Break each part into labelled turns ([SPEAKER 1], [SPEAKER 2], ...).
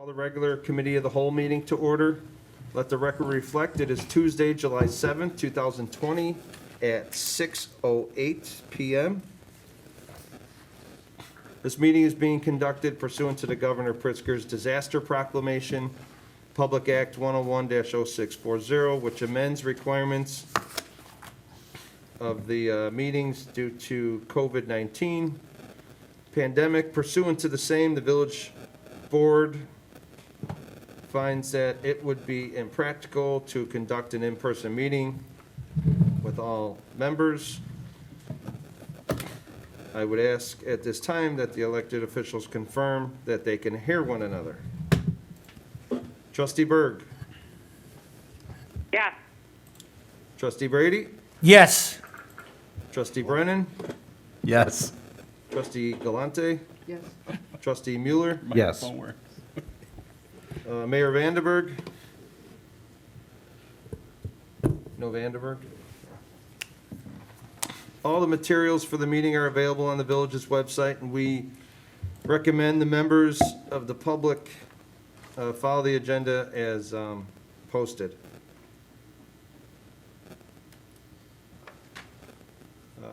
[SPEAKER 1] Call the regular committee of the whole meeting to order. Let the record reflect it is Tuesday, July 7th, 2020 at 6:08 PM. This meeting is being conducted pursuant to the Governor Pritzker's Disaster Proclamation, Public Act 101-0640, which amends requirements of the meetings due to COVID-19 pandemic. Pursuant to the same, the village board finds that it would be impractical to conduct an in-person meeting with all members. I would ask at this time that the elected officials confirm that they can hear one another. Trustee Berg.
[SPEAKER 2] Yes.
[SPEAKER 1] Trustee Brady.
[SPEAKER 3] Yes.
[SPEAKER 1] Trustee Brennan.
[SPEAKER 4] Yes.
[SPEAKER 1] Trustee Galante.
[SPEAKER 2] Yes.
[SPEAKER 1] Trustee Mueller.
[SPEAKER 4] Yes.
[SPEAKER 1] Mayor Vandenberg. No Vandenberg. All the materials for the meeting are available on the village's website, and we recommend the members of the public follow the agenda as posted.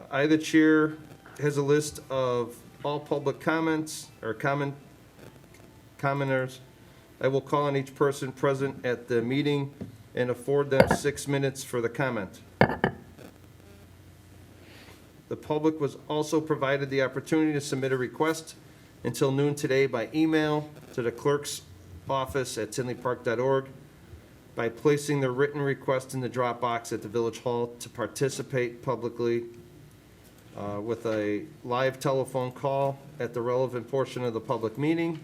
[SPEAKER 1] I, the chair, has a list of all public comments or commenters. I will call on each person present at the meeting and afford them 6 minutes for the comment. The public was also provided the opportunity to submit a request until noon today by email to the clerk's office at tinleypark.org by placing the written request in the drop box at the village hall to participate publicly with a live telephone call at the relevant portion of the public meeting.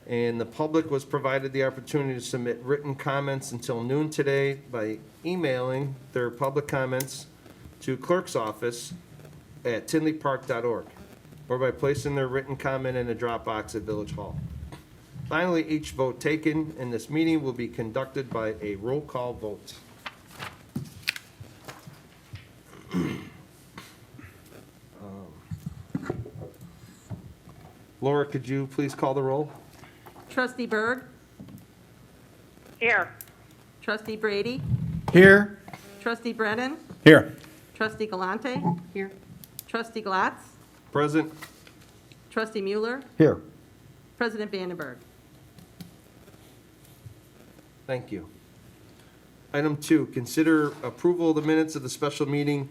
[SPEAKER 1] And the public was provided the opportunity to submit written comments until noon today by emailing their public comments to clerk's office at tinleypark.org or by placing their written comment in a drop box at Village Hall. Finally, each vote taken in this meeting will be conducted by a roll call vote. Laura, could you please call the roll?
[SPEAKER 5] Trustee Berg,
[SPEAKER 2] Here.
[SPEAKER 5] Trustee Brady,
[SPEAKER 4] Here.
[SPEAKER 5] Trustee Brennan,
[SPEAKER 4] Here.
[SPEAKER 5] Trustee Galante,
[SPEAKER 2] Here.
[SPEAKER 5] Trustee Glatz,
[SPEAKER 1] Present.
[SPEAKER 5] Trustee Mueller,
[SPEAKER 4] Here.
[SPEAKER 5] President Vandenberg.
[SPEAKER 1] Thank you. Item 2, consider approval of the minutes of the special meeting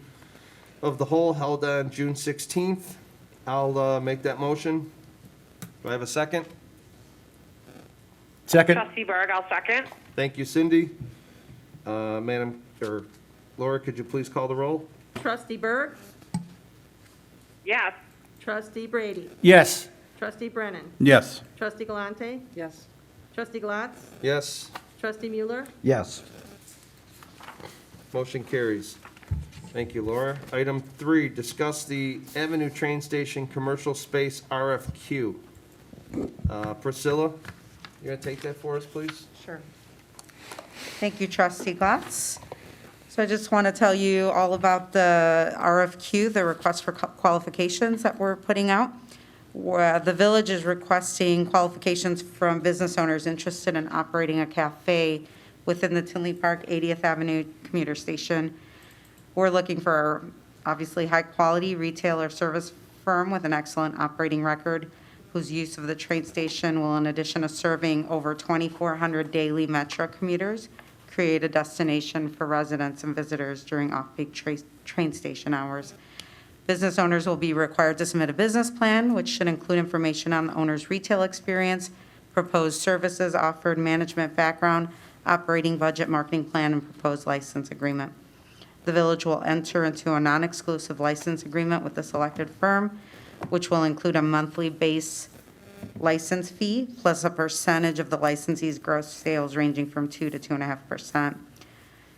[SPEAKER 1] of the whole held on June 16th. I'll make that motion. Do I have a second?
[SPEAKER 4] Second.
[SPEAKER 2] Trustee Berg, I'll second.
[SPEAKER 1] Thank you, Cindy. Madam, or Laura, could you please call the roll?
[SPEAKER 5] Trustee Berg,
[SPEAKER 2] Yes.
[SPEAKER 5] Trustee Brady,
[SPEAKER 3] Yes.
[SPEAKER 5] Trustee Brennan,
[SPEAKER 4] Yes.
[SPEAKER 5] Trustee Galante,
[SPEAKER 2] Yes.
[SPEAKER 5] Trustee Glatz,
[SPEAKER 1] Yes,
[SPEAKER 5] Trustee Mueller,
[SPEAKER 4] Yes.
[SPEAKER 1] motion carries. Thank you, Laura. Item 3, discuss the Avenue Train Station Commercial Space RFQ. Priscilla, you gonna take that for us, please?
[SPEAKER 6] Sure. Thank you, Trustee Glatz. So I just want to tell you all about the RFQ, the request for qualifications that we're putting out. The village is requesting qualifications from business owners interested in operating a cafe within the Tinley Park 80th Avenue commuter station. We're looking for, obviously, high-quality retail or service firm with an excellent operating record, whose use of the train station will, in addition to serving over 2,400 daily Metro commuters, create a destination for residents and visitors during off-peak train station hours. Business owners will be required to submit a business plan, which should include information on the owner's retail experience, proposed services offered, management background, operating budget, marketing plan, and proposed license agreement. The village will enter into a non-exclusive license agreement with the selected firm, which will include a monthly base license fee plus a percentage of the licensee's gross sales ranging from 2 to 2.5%.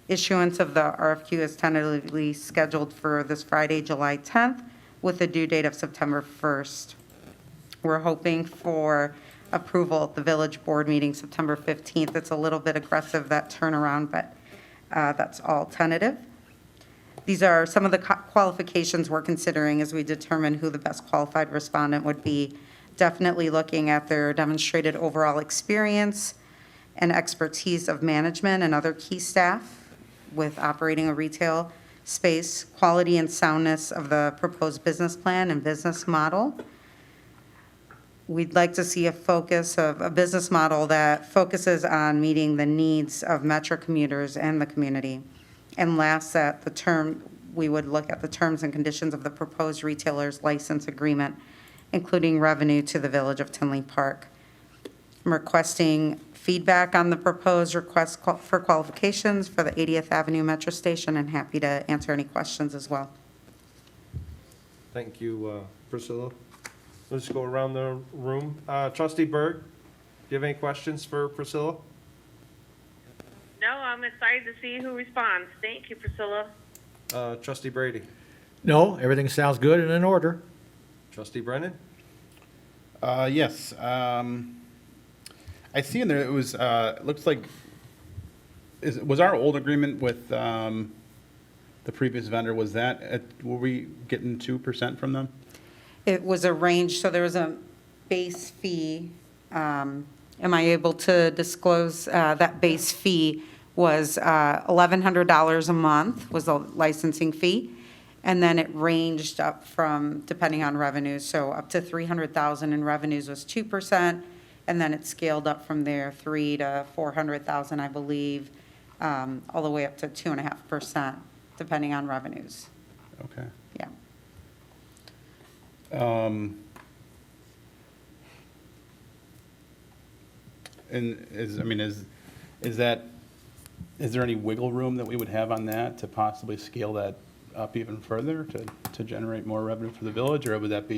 [SPEAKER 6] Issuance of the RFQ is tentatively scheduled for this Friday, July 10th, with a due date of September 1st. We're hoping for approval at the village board meeting September 15th. It's a little bit aggressive, that turnaround, but that's all tentative. These are some of the qualifications we're considering as we determine who the best qualified respondent would be. definitely looking at their demonstrated overall experience and expertise of management and other key staff with operating a retail space, quality and soundness of the proposed business plan and business model. We'd like to see a focus of a business model that focuses on meeting the needs of Metro commuters and the community. And last, we would look at the terms and conditions of the proposed retailer's license agreement, including revenue to the Village of Tinley Park. I'm requesting feedback on the proposed request for qualifications for the 80th Avenue Metro Station, and happy to answer any questions as well.
[SPEAKER 1] Thank you, Priscilla. Let's go around the room. Trustee Berg, do you have any questions for Priscilla?
[SPEAKER 2] No, I'm excited to see who responds. Thank you, Priscilla.
[SPEAKER 1] Trustee Brady?
[SPEAKER 3] No, everything sounds good and in order.
[SPEAKER 1] Trustee Brennan?
[SPEAKER 7] Yes. I see in there, it was, looks like, was our old agreement with the previous vendor, was that, were we getting 2% from them?
[SPEAKER 6] It was a range, so there was a base fee. Am I able to disclose that base fee was $1,100 a month was the licensing fee, and then it ranged up from, depending on revenues, so up to $300,000 in revenues was 2%, and then it scaled up from there, $300,000 to $400,000, I believe, all the way up to 2.5%, depending on revenues.
[SPEAKER 7] Okay.
[SPEAKER 6] Yeah.
[SPEAKER 7] And is there any wiggle room that we would have on that to possibly scale that up even further to generate more revenue for the village, or would that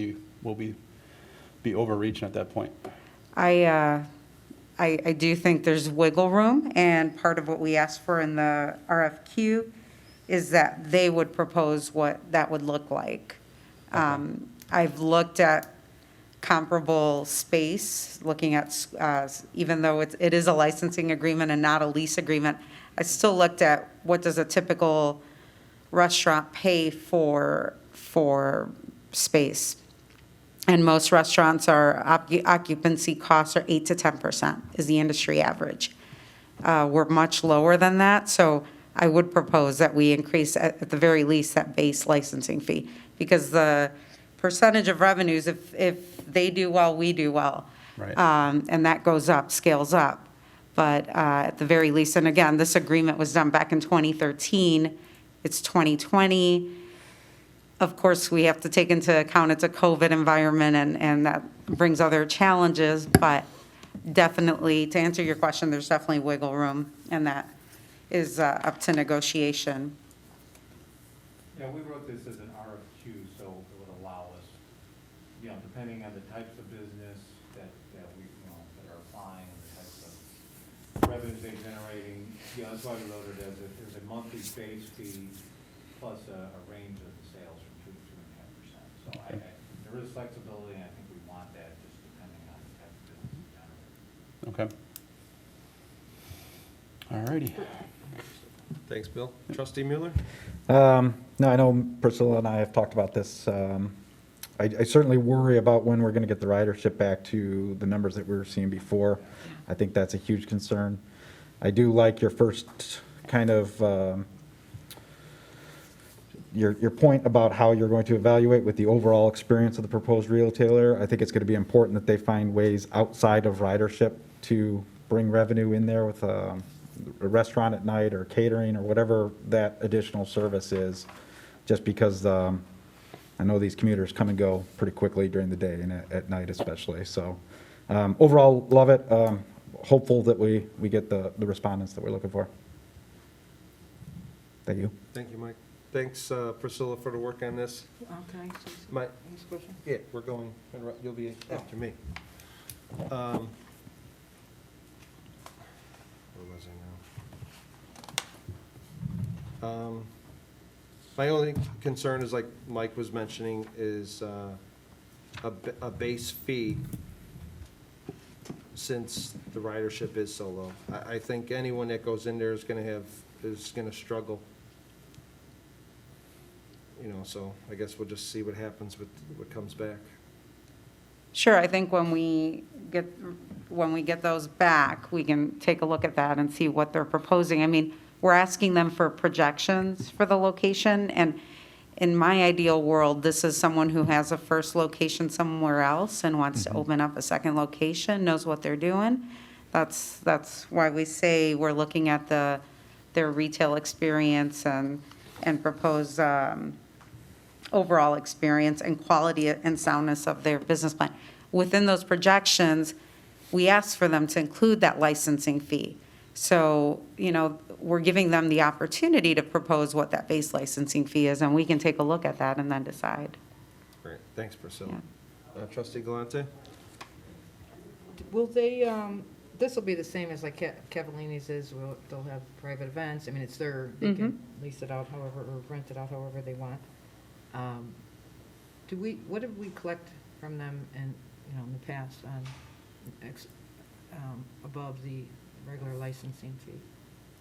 [SPEAKER 7] will we be overreaching at that point?
[SPEAKER 6] I do think there's wiggle room, and part of what we asked for in the RFQ is that they would propose what that would look like. I've looked at comparable space, looking at, even though it is a licensing agreement and not a lease agreement, I still looked at what does a typical restaurant pay for space. And most restaurants are, occupancy costs are 8 to 10% is the industry average. We're much lower than that, so I would propose that we increase at the very least that base licensing fee, because the percentage of revenues, if they do well, we do well.
[SPEAKER 7] Right.
[SPEAKER 6] And that goes up, scales up. But at the very least, and again, this agreement was done back in 2013, it's 2020. Of course, we have to take into account it's a COVID environment, and that brings other challenges, but definitely, to answer your question, there's definitely wiggle room, and that is up to negotiation.
[SPEAKER 8] Yeah, we wrote this as an RFQ, so it would allow us, depending on the types of business that we, that are applying, and the types of revenues they're generating, that's why we wrote it as a monthly base fee plus a range of the sales from 2 to 2.5%. So there is flexibility, and I think we want that, just depending on the type of business generally.
[SPEAKER 7] Okay. All righty.
[SPEAKER 1] Thanks, Bill. Trustee Mueller?
[SPEAKER 4] No, I know Priscilla and I have talked about this. I certainly worry about when we're going to get the ridership back to the numbers that we were seeing before. I think that's a huge concern. I do like your first kind of, your point about how you're going to evaluate with the overall experience of the proposed retailer. I think it's going to be important that they find ways outside of ridership to bring revenue in there with a restaurant at night or catering or whatever that additional service is, just because I know these commuters come and go pretty quickly during the day and at night especially. So overall, love it. Hopeful that we get the respondents that we're looking for. Thank you.
[SPEAKER 1] Thank you, Mike. Thanks, Priscilla, for the work on this.
[SPEAKER 6] Okay.
[SPEAKER 1] Mike? Yeah, we're going, you'll be after me. Where was I now? My only concern is, like Mike was mentioning, is a base fee, since the ridership is so low. I think anyone that goes in there is gonna struggle. So I guess we'll just see what happens with what comes back.
[SPEAKER 6] Sure, I think when we get those back, we can take a look at that and see what they're proposing. I mean, we're asking them for projections for the location, and in my ideal world, this is someone who has a first location somewhere else and wants to open up a second location, knows what they're doing. That's why we say we're looking at their retail experience and propose overall experience and quality and soundness of their business plan. Within those projections, we ask for them to include that licensing fee. So, we're giving them the opportunity to propose what that base licensing fee is, and we can take a look at that and then decide.
[SPEAKER 1] Great, thanks, Priscilla. Trustee Galante?
[SPEAKER 9] Will they, this will be the same as like Cavallini's is, they'll have private events, I mean, it's their, they can lease it out however, or rent it out however they want. What did we collect from them in the past on, above the regular licensing fee,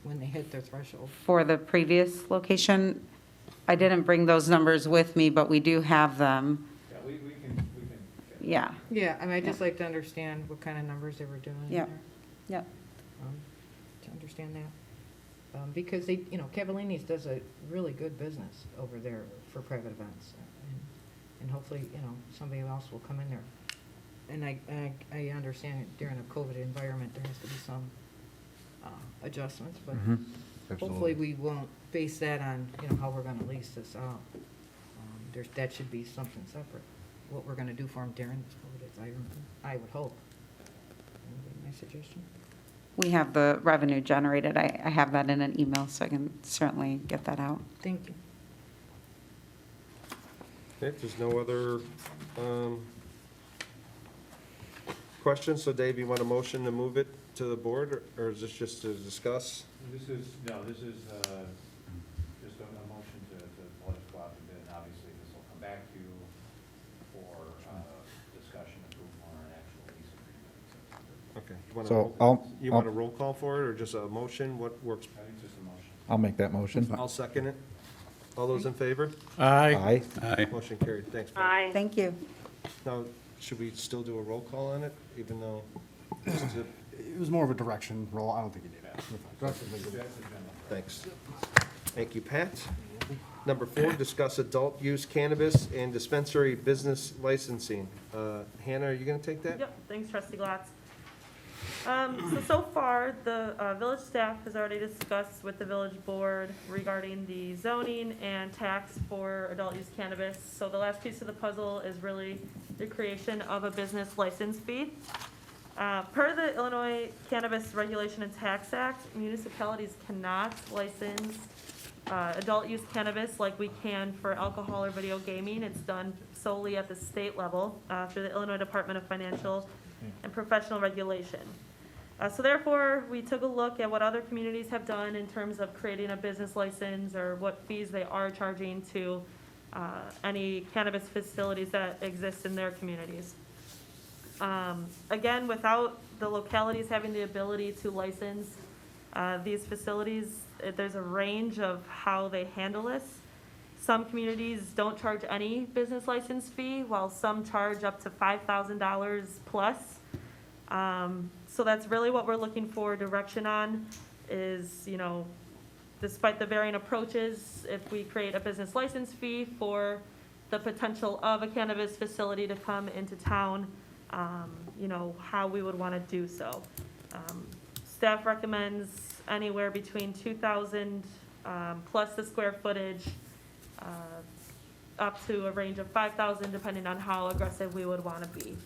[SPEAKER 9] when they hit their threshold?
[SPEAKER 6] For the previous location, I didn't bring those numbers with me, but we do have them.
[SPEAKER 8] Yeah, we can.
[SPEAKER 6] Yeah,
[SPEAKER 9] Yeah, I mean, I'd just like to understand what kind of numbers they were doing
[SPEAKER 6] Yeah.
[SPEAKER 9] there.
[SPEAKER 6] yeah.
[SPEAKER 9] To understand that. Because they, Cavallini's does a really good business over there for private events. And hopefully, somebody else will come in there. And I understand during a COVID environment, there has to be some adjustments, but hopefully we won't base that on, how we're gonna lease this out. That should be something separate, what we're gonna do for them during this COVID, I would hope. That would be my suggestion.
[SPEAKER 6] We have the revenue generated. I have that in an email, so I can certainly get that out.
[SPEAKER 9] Thank you.
[SPEAKER 1] Okay, if there's no other questions, so Dave, you want a motion to move it to the board, or is this just to discuss?
[SPEAKER 8] This is just a motion to let us go out to bid, and obviously this will come back to you for discussion, approval on an actual lease agreement.
[SPEAKER 1] Okay. You want a
[SPEAKER 4] So
[SPEAKER 1] roll- You want a roll call for it, or just a motion? What works?
[SPEAKER 8] I think just a motion.
[SPEAKER 4] I'll make that motion.
[SPEAKER 1] I'll second it. All those in favor?
[SPEAKER 3] Aye.
[SPEAKER 7] Aye.
[SPEAKER 1] Motion carried. Thanks, Bob.
[SPEAKER 2] Aye.
[SPEAKER 6] Thank you.
[SPEAKER 1] Now, should we still do a roll call on it, even though?
[SPEAKER 10] It was more of a direction roll. I don't think you need that. You're fine.
[SPEAKER 1] Thanks. Thank you, Pat. Number 4, discuss adult use cannabis and dispensary business licensing. Hannah, are you going to take that?
[SPEAKER 11] Yep, thanks, trustee Glatz. So far, the village staff has already discussed with the village board regarding the zoning and tax for adult use cannabis. So the last piece of the puzzle is really the creation of a business license fee. Per the Illinois Cannabis Regulation and Tax Act, municipalities cannot license adult use cannabis like we can for alcohol or video gaming. It's done solely at the state level through the Illinois Department of Financial and Professional Regulation. So therefore, we took a look at what other communities have done in terms of creating a business license or what fees they are charging to any cannabis facilities that exist in their communities. Again, without the localities having the ability to license these facilities, there's a range of how they handle this. Some communities don't charge any business license fee, while some charge up to $5,000 plus. So that's really what we're looking for direction on is, despite the varying approaches, if we create a business license fee for the potential of a cannabis facility to come into town, how we would want to do so. Staff recommends anywhere between 2,000 plus the square footage, up to a range of 5,000, depending on how aggressive we would want to be.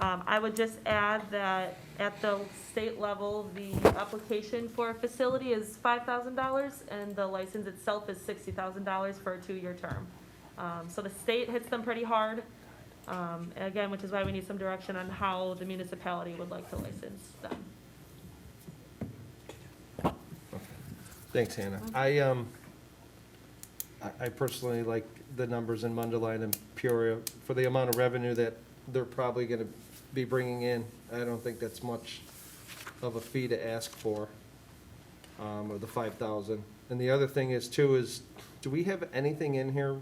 [SPEAKER 11] I would just add that at the state level, the application for a facility is $5,000, and the license itself is $60,000 for a 2-year term. So the state hits them pretty hard, again, which is why we need some direction on how the municipality would like to license them.
[SPEAKER 1] Thanks, Hannah. I personally like the numbers in Mundelein and Peoria for the amount of revenue that they're probably going to be bringing in. I don't think that's much of a fee to ask for, or the 5,000. And the other thing is too is, do we have anything in here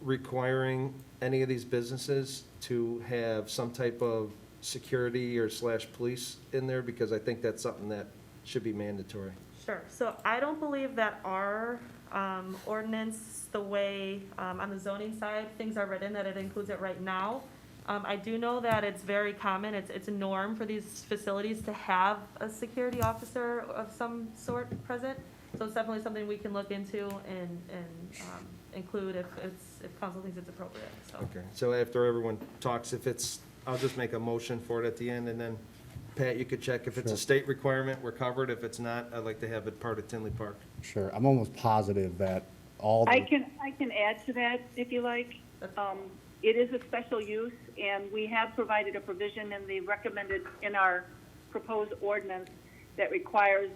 [SPEAKER 1] requiring any of these businesses to have some type of security or slash police in there? Because I think that's something that should be mandatory.
[SPEAKER 11] Sure, so I don't believe that our ordinance, the way, on the zoning side, things are written, that it includes it right now. I do know that it's very common, it's a norm for these facilities to have a security officer of some sort present. So it's definitely something we can look into and include if council thinks it's appropriate, so.
[SPEAKER 1] Okay, so after everyone talks, if it's, I'll just make a motion for it at the end, and then, Pat, you could check if it's a state requirement, we're covered. If it's not, I'd like to have it part of Tinley Park.
[SPEAKER 10] Sure, I'm almost positive that all
[SPEAKER 12] I
[SPEAKER 10] the,
[SPEAKER 12] can add to that if you like. It is a special use, and we have provided a provision in our proposed ordinance that requires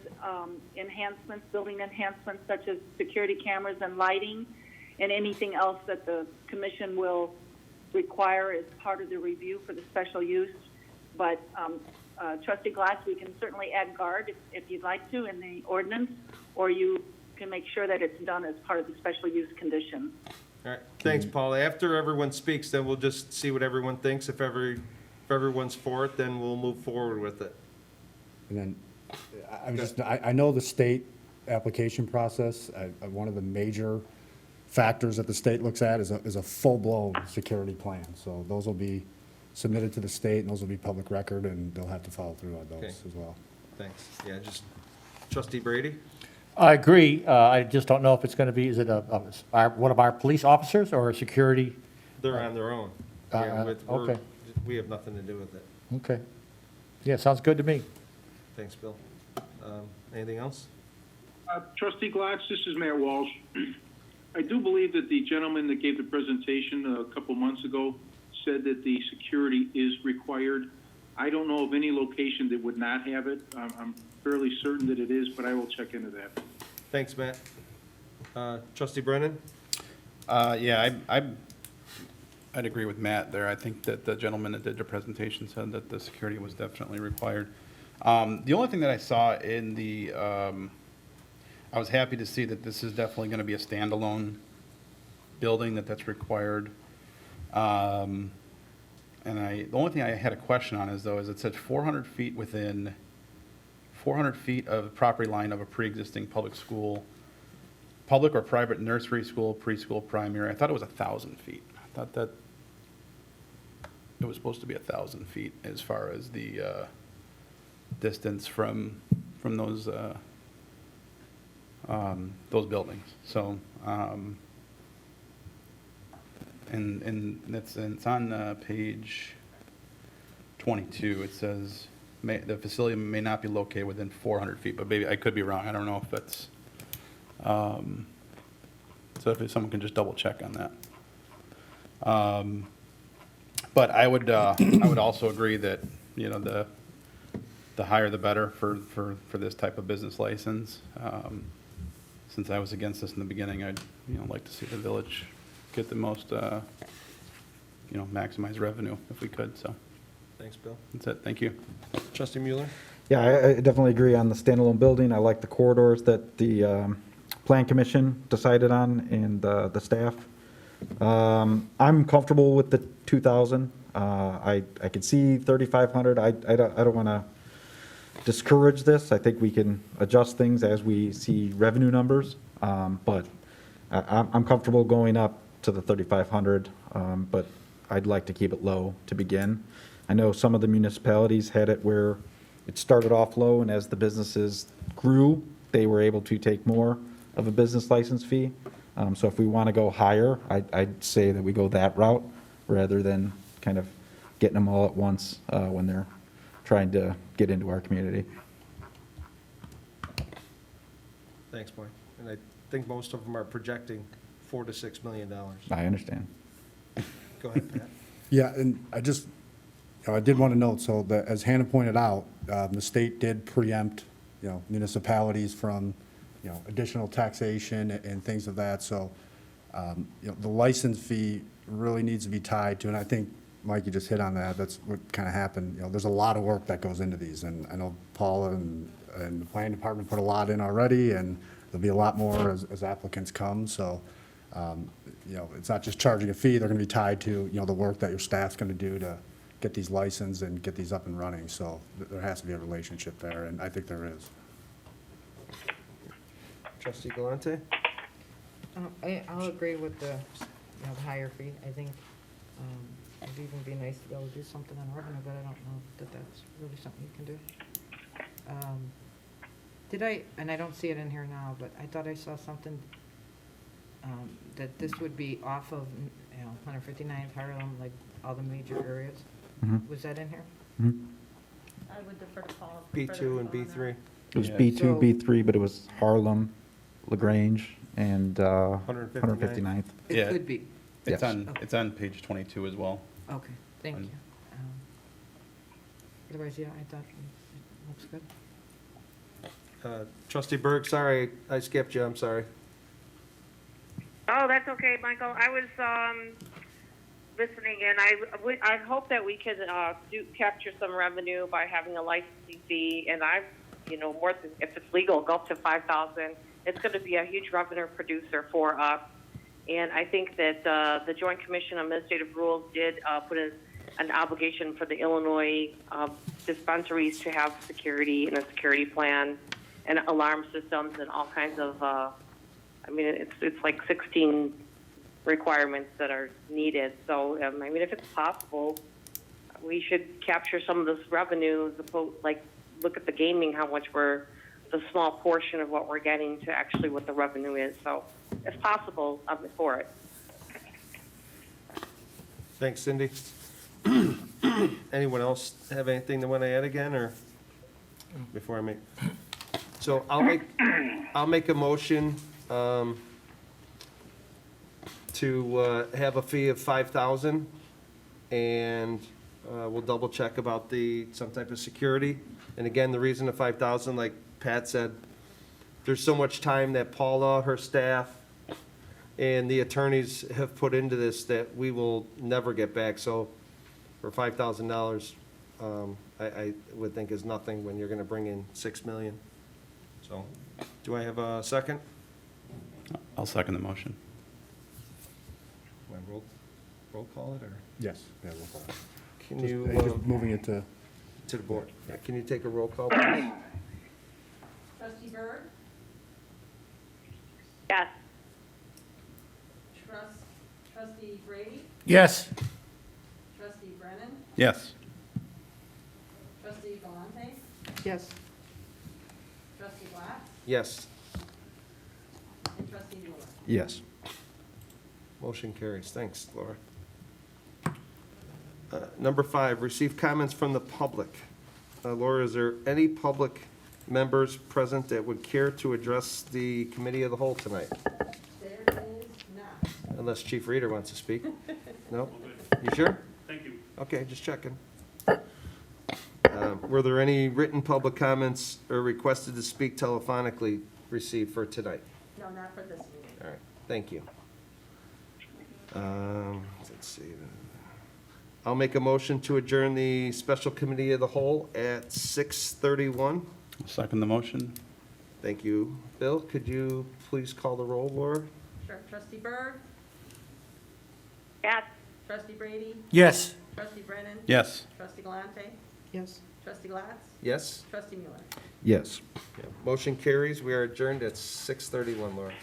[SPEAKER 12] enhancements, building enhancements such as security cameras and lighting, and anything else that the commission will require as part of the review for the special use. But Trustee Glass, we can certainly add guard if you'd like to in the ordinance, or you can make sure that it's done as part of the special use condition.
[SPEAKER 1] All right, thanks, Paula. After everyone speaks, then we'll just see what everyone thinks. If everyone's for it, then we'll move forward with it.
[SPEAKER 10] and then, I know the state application process, one of the major factors that the state looks at is a full-blown security plan. So those will be submitted to the state, and those will be public record, and they'll have to follow through on
[SPEAKER 1] Okay.
[SPEAKER 10] those as well.
[SPEAKER 1] Thanks. Yeah, just, Trustee Brady?
[SPEAKER 3] I agree. I just don't know if it's going to be, is it one of our police officers or a security?
[SPEAKER 1] They're on their own. Yeah,
[SPEAKER 3] okay.
[SPEAKER 1] We have nothing to do with it.
[SPEAKER 3] Okay. Yeah, sounds good to me.
[SPEAKER 1] Thanks, Bill. Anything else?
[SPEAKER 13] Trustee Glatz, this is Matt Walsh. I do believe that the gentleman that gave the presentation a couple months ago said that the security is required. I don't know of any location that would not have it. I'm fairly certain that it is, but I will check into that.
[SPEAKER 1] Thanks, Matt. Trustee Brennan?
[SPEAKER 7] Yeah, I'd agree with Matt there. I think that the gentleman that did the presentation said that the security was definitely required. The only thing that I saw in the, I was happy to see that this is definitely going to be a standalone building, that's required. And the only thing I had a question on is it said 400 feet within 400 feet of the property line of a pre-existing public school, public or private nursery school, preschool, primary. I thought it was 1,000 feet. I thought that it was supposed to be 1,000 feet as far as the distance from those buildings. So, and it's on page 22. It says the facility may not be located within 400 feet, but maybe I could be wrong. I don't know if that's. So if someone can just double check on that. But I would also agree that, the higher the better for this type of business license. Since I was against this in the beginning, I'd, like to see the village get the most, maximize revenue if we could, so.
[SPEAKER 1] Thanks, Bill.
[SPEAKER 7] That's it, thank you.
[SPEAKER 1] Trustee Mueller?
[SPEAKER 4] Yeah, I definitely agree on the standalone building. I like the corridors that the Plan Commission decided on and the staff. I'm comfortable with the 2,000. I could see 3,500. I don't want to discourage this. I think we can adjust things as we see revenue numbers. But I'm comfortable going up to the 3,500, but I'd like to keep it low to begin. I know some of the municipalities had it where it started off low, and as the businesses grew, they were able to take more of a business license fee. So if we want to go higher, I'd say that we go that route rather than kind of getting them all at once when they're trying to get into our community.
[SPEAKER 1] Thanks, Mike. And I think most of them are projecting $4 to $6 million.
[SPEAKER 4] I understand.
[SPEAKER 1] Go ahead, Pat.
[SPEAKER 10] Yeah, and I did want to note, so that, as Hannah pointed out, the state did preempt, municipalities from, additional taxation and things of that. So, the license fee really needs to be tied to, and I think, Mike, you just hit on that. That's what kind of happened. There's a lot of work that goes into these, and I know Paula and the planning department put a lot in already, and there'll be a lot more as applicants come. So, You know, it's not just charging a fee, they're going to be tied to, you know, the work that your staff's going to do to get these licensed and get these up and running. So there has to be a relationship there, and I think there is.
[SPEAKER 1] Trustee Galante?
[SPEAKER 9] I'll agree with the, you know, the higher fee. I think it'd even be nice to be able to do something on revenue, but I don't know that that's really something you can do. Did I, and I don't see it in here now, but I thought I saw something that this would be off of, you know, 159th Harlem, like all the major areas. Was that in here?
[SPEAKER 5] I would defer to Paul.
[SPEAKER 1] B2 and B3.
[SPEAKER 4] It was
[SPEAKER 7] Yeah.
[SPEAKER 4] B2,
[SPEAKER 9] So-
[SPEAKER 4] B3, but it was Harlem, LaGrange, and
[SPEAKER 1] 159th.
[SPEAKER 4] 159th.
[SPEAKER 9] It
[SPEAKER 7] Yeah.
[SPEAKER 9] could be.
[SPEAKER 7] It's
[SPEAKER 4] Yes.
[SPEAKER 7] it's on page 22 as well.
[SPEAKER 9] Okay, thank
[SPEAKER 7] And-
[SPEAKER 9] you. Otherwise, yeah, I thought it looks good.
[SPEAKER 1] Trustee Berg, sorry, I skipped you, I'm sorry.
[SPEAKER 2] Oh, that's okay, Michael. I was listening, and I hope that we could capture some revenue by having a licensing fee. And more than, if it's legal, go up to $5,000. It's going to be a huge revenue producer for us. And I think that the Joint Commission on Administrative Rules did put an obligation for the Illinois dispensaries to have security and a security plan and alarm systems and all kinds of. It's like 16 requirements that are needed. So, if it's possible, we should capture some of this revenue, like look at the gaming, how much the small portion of what we're getting to actually what the revenue is. So, if possible, I'm for it.
[SPEAKER 1] Thanks, Cindy. Anyone else have anything they want to add again, or before I make? So I'll make a motion to have a fee of 5,000, and we'll double check about some type of security. And again, the reason the 5,000, like Pat said, there's so much time that Paula, her staff, and the attorneys have put into this that we will never get back. So for $5,000, I would think is nothing when you're going to bring in $6 million. So, do I have a second?
[SPEAKER 7] I'll second the motion.
[SPEAKER 1] Do I roll call it, or
[SPEAKER 10] Yes. Yeah, we'll call it.
[SPEAKER 1] can
[SPEAKER 10] Just-
[SPEAKER 1] you,
[SPEAKER 10] just moving it to,
[SPEAKER 1] to the board? Can you take a roll call, please?
[SPEAKER 5] Trustee Berg?
[SPEAKER 2] Yes.
[SPEAKER 5] Trustee Brady?
[SPEAKER 3] Yes.
[SPEAKER 5] Trustee Brennan?
[SPEAKER 7] Yes.
[SPEAKER 5] Trustee Galante?
[SPEAKER 9] Yes.
[SPEAKER 5] Trustee Glatz?
[SPEAKER 1] Yes.
[SPEAKER 5] And Trustee Mueller?
[SPEAKER 4] Yes.
[SPEAKER 1] Motion carries. Thanks, Laura. Number 5, receive comments from the public. Laura, is there any public members present that would care to address the committee of the whole tonight?
[SPEAKER 5] There is not.
[SPEAKER 1] Unless Chief Reader wants to speak. No? You sure? Thank you. Okay, just checking. Were there any written public comments or requested to speak telephonically received for tonight?
[SPEAKER 5] No, not for this meeting.
[SPEAKER 1] All right, thank you. Let's see. I'll make a motion to adjourn the special committee of the whole at 6:31.
[SPEAKER 7] I'll second the motion.
[SPEAKER 1] Thank you. Bill, could you please call the roll, Laura?
[SPEAKER 5] Sure. Trustee Berg?
[SPEAKER 2] Yes.
[SPEAKER 5] Trustee Brady?
[SPEAKER 3] Yes.
[SPEAKER 5] Trustee Brennan?
[SPEAKER 7] Yes.
[SPEAKER 5] Trustee Galante?
[SPEAKER 9] Yes.
[SPEAKER 5] Trustee Glatz?
[SPEAKER 1] Yes?
[SPEAKER 5] Trustee Mueller?
[SPEAKER 4] Yes.
[SPEAKER 1] Motion carries. We are adjourned at 6:31, Laura.